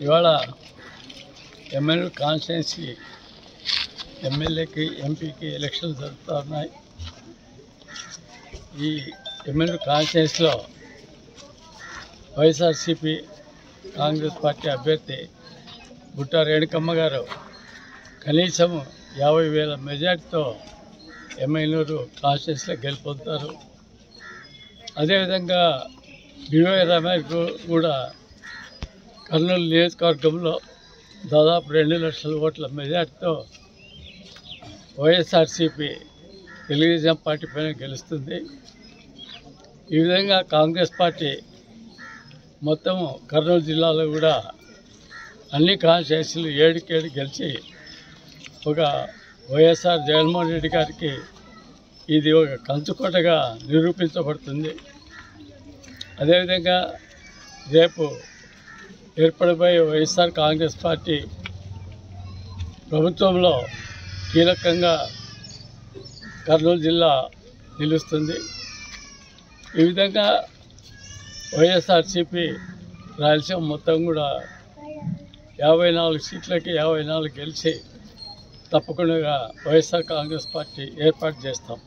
ఇవాళ MLA constituency ఎమ్మెల్యేకి ఎంపీకి ఎలక్షన్లు జరుగుతూ ఉన్నాయి. ఈ ఎమ్మెల్యే కాన్స్టిట్యున్సీలో వైఎస్ఆర్సీపీ కాంగ్రెస్ పార్టీ అభ్యర్థి బుట్టా రేణుకమ్మ గారు కనీసం 50,000 మెజార్టీతో ఎమ్మెల్యేలు కాన్స్టిట్యున్సీలో గెలుపొందుతారు. అదేవిధంగా బివై రమేష్ కూడా కర్నూలు నియోజకవర్గంలో దాదాపు 2 లక్షల ఓట్ల మెజార్టీతో వైఎస్ఆర్సీపీ తెలుగుదేశం పార్టీ పైన గెలుస్తుంది. ఈ విధంగా కాంగ్రెస్ పార్టీ మొత్తం కర్నూలు జిల్లాలో కూడా అన్ని కాన్స్టిట్యున్సీలు 7 గెలిచి ఒక వైఎస్ఆర్ జగన్మోహన్ రెడ్డి గారికి ఇది ఒక కంచుకోటగా నిరూపించబడుతుంది. అదేవిధంగా రేపు ఏర్పడిపోయే వైఎస్ఆర్ కాంగ్రెస్ పార్టీ ప్రభుత్వంలో కీలకంగా కర్నూలు జిల్లా నిలుస్తుంది. ఈ విధంగా వైఎస్ఆర్సీపీ రాయలసీమ మొత్తం కూడా 54 సీట్లకి 54 గెలిచి తప్పకుండా వైఎస్ఆర్ కాంగ్రెస్ పార్టీ ఏర్పాటు చేస్తాం.